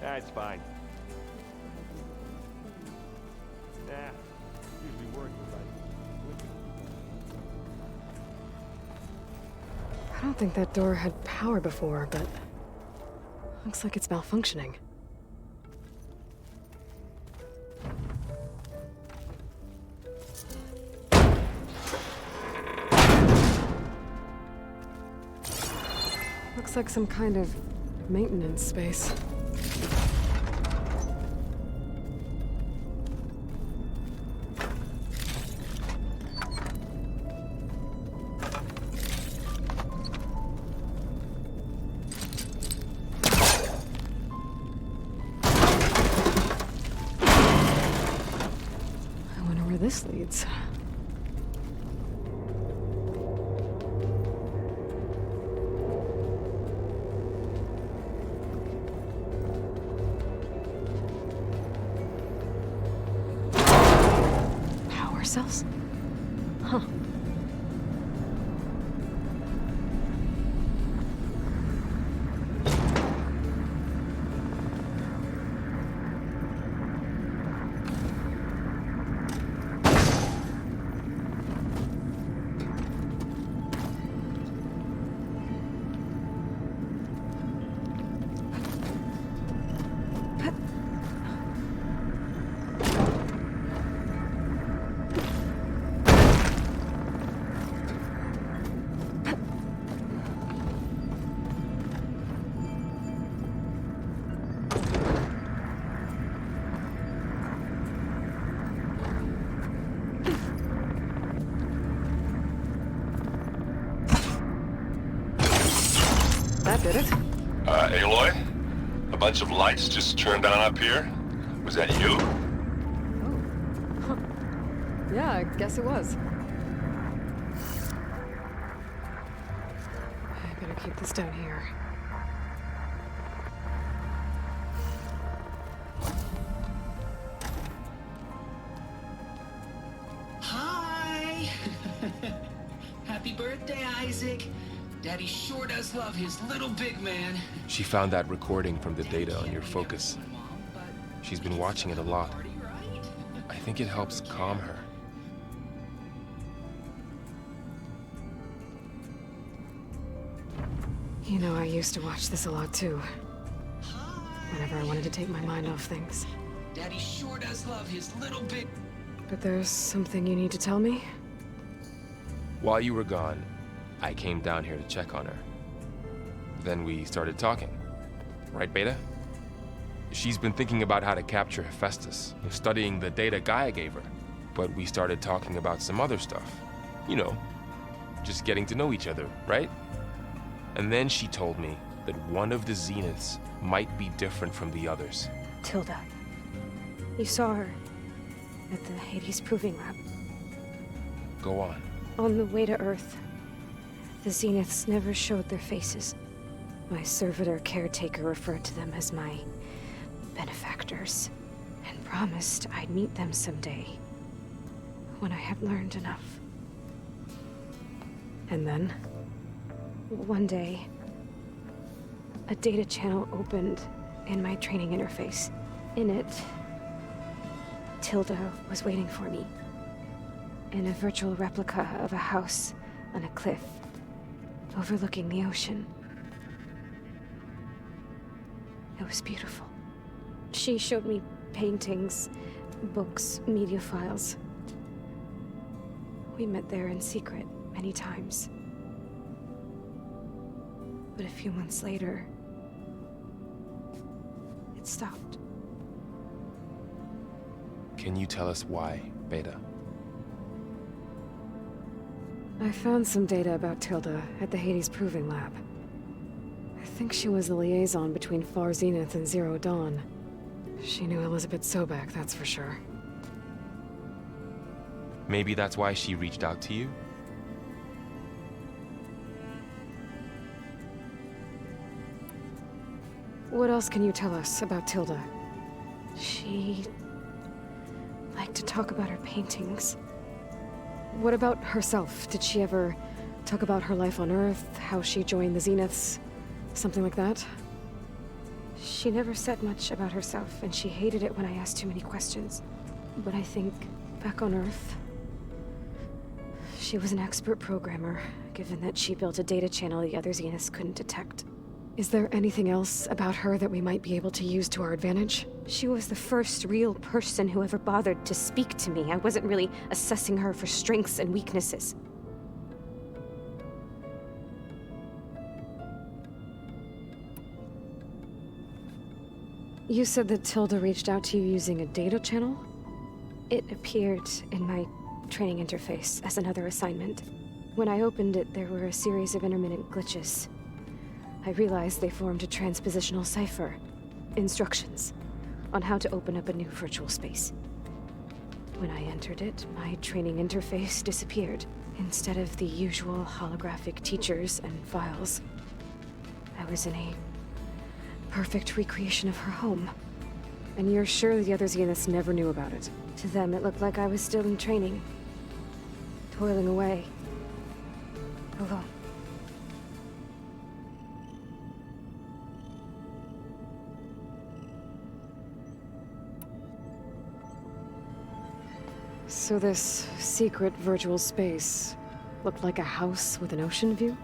That's fine. Nah, usually works I don't think that door had power before, but looks like it's malfunctioning. Looks like some kind of maintenance space. I wonder where this leads. Cells? Huh. That did it. Aloy? A bunch of lights just turned on up here? Was that you? Oh. Huh. Yeah, I guess it was. I better keep this down here. Hi! Happy birthday, Isaac. Daddy sure does love his little big man. She found that recording from the data on your focus. She's been watching it a lot. I think it helps calm her. You know, I used to watch this a lot too. Whenever I wanted to take my mind off things. Daddy sure does love his little big... But there's something you need to tell me? While you were gone, I came down here to check on her. Then we started talking. Right, Beta? She's been thinking about how to capture Hephaestus, studying the data Gaia gave her. But we started talking about some other stuff. You know, just getting to know each other, right? And then she told me that one of the Zeniths might be different from the others. Tilda. You saw her at the Hades Proving Lab. Go on. On the way to Earth. The Zeniths never showed their faces. My servitor caretaker referred to them as my benefactors, and promised I'd meet them someday, when I had learned enough. And then? One day, a data channel opened in my training interface. In it, Tilda was waiting for me, in a virtual replica of a house on a cliff overlooking the ocean. It was beautiful. She showed me paintings, books, media files. We met there in secret many times. But a few months later, it stopped. Can you tell us why, Beta? I found some data about Tilda at the Hades Proving Lab. I think she was the liaison between Far Zenith and Zero Dawn. She knew Elizabeth Sobek, that's for sure. Maybe that's why she reached out to you? What else can you tell us about Tilda? She liked to talk about her paintings. What about herself? Did she ever talk about her life on Earth, how she joined the Zeniths, something like that? She never said much about herself, and she hated it when I asked too many questions. But I think, back on Earth, she was an expert programmer, given that she built a data channel the other Zeniths couldn't detect. Is there anything else about her that we might be able to use to our advantage? She was the first real person who ever bothered to speak to me. I wasn't really assessing her for strengths and weaknesses. You said that Tilda reached out to you using a data channel? It appeared in my training interface as another assignment. When I opened it, there were a series of intermittent glitches. I realized they formed a transpositional cipher. Instructions on how to open up a new virtual space. When I entered it, my training interface disappeared. Instead of the usual holographic teachers and files, I was in a perfect recreation of her home. And you're sure the other Zeniths never knew about it? To them, it looked like I was still in training. Toiling away. Alone. So this secret virtual space looked like a house with an ocean view?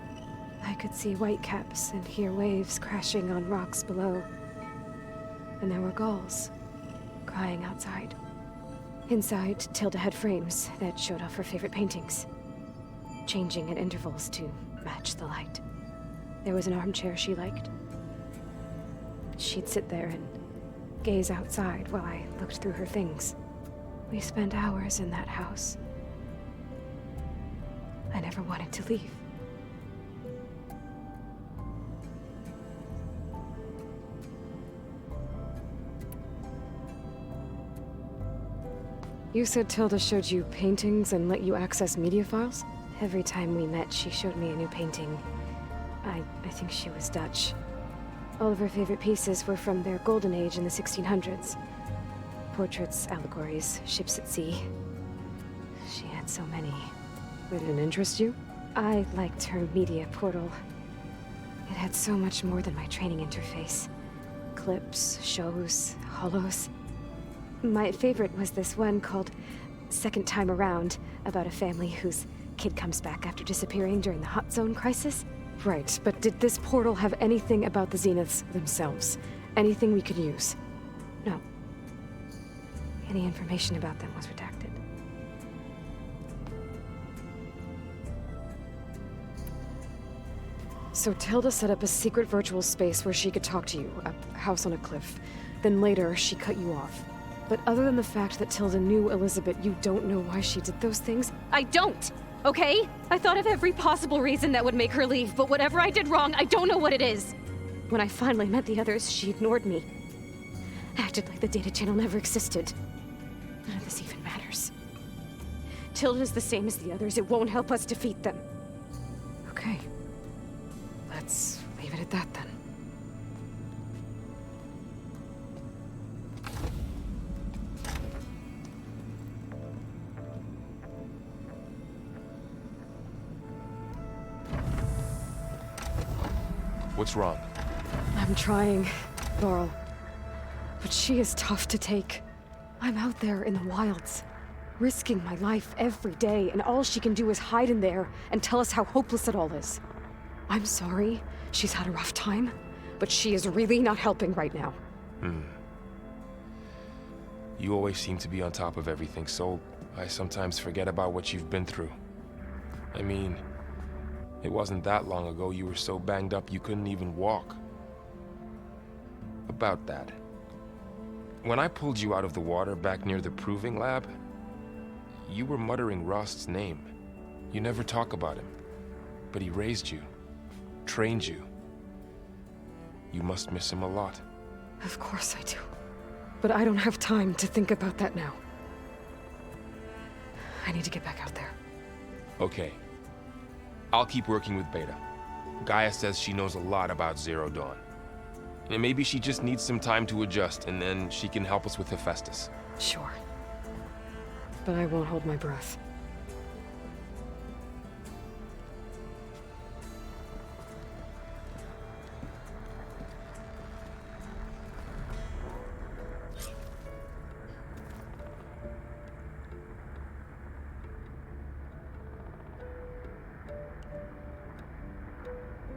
I could see whitecaps and hear waves crashing on rocks below. And there were gulls crying outside. Inside, Tilda had frames that showed off her favorite paintings, changing at intervals to match the light. There was an armchair she liked. She'd sit there and gaze outside while I looked through her things. We spent hours in that house. I never wanted to leave. You said Tilda showed you paintings and let you access media files? Every time we met, she showed me a new painting. I think she was Dutch. All of her favorite pieces were from their golden age in the 1600s. Portraits, allegories, ships at sea. She had so many. Did it interest you? I liked her media portal. It had so much more than my training interface. Clips, shows, holos. My favorite was this one called Second Time Around, about a family whose kid comes back after disappearing during the Hot Zone crisis. Right, but did this portal have anything about the Zeniths themselves? Anything we could use? No. Any information about them was redacted. So Tilda set up a secret virtual space where she could talk to you, a house on a cliff. Then later, she cut you off. But other than the fact that Tilda knew Elizabeth, you don't know why she did those things? I don't! Okay? I thought of every possible reason that would make her leave, but whatever I did wrong, I don't know what it is. When I finally met the others, she ignored me. Acted like the data channel never existed. None of this even matters. Tilda's the same as the others. It won't help us defeat them. Okay. Let's leave it at that then. What's wrong? I'm trying, Varl. But she is tough to take. I'm out there in the wilds, risking my life every day, and all she can do is hide in there and tell us how hopeless it all is. I'm sorry she's had a rough time, but she is really not helping right now. You always seem to be on top of everything, so I sometimes forget about what you've been through. I mean, it wasn't that long ago you were so banged up you couldn't even walk. About that. When I pulled you out of the water back near the proving lab, you were muttering Rost's name. You never talk about him. But he raised you, trained you. You must miss him a lot. Of course I do. But I don't have time to think about that now. I need to get back out there. Okay. I'll keep working with Beta. Gaia says she knows a lot about Zero Dawn. And maybe she just needs some time to adjust, and then she can help us with Hephaestus. Sure. But I won't hold my breath.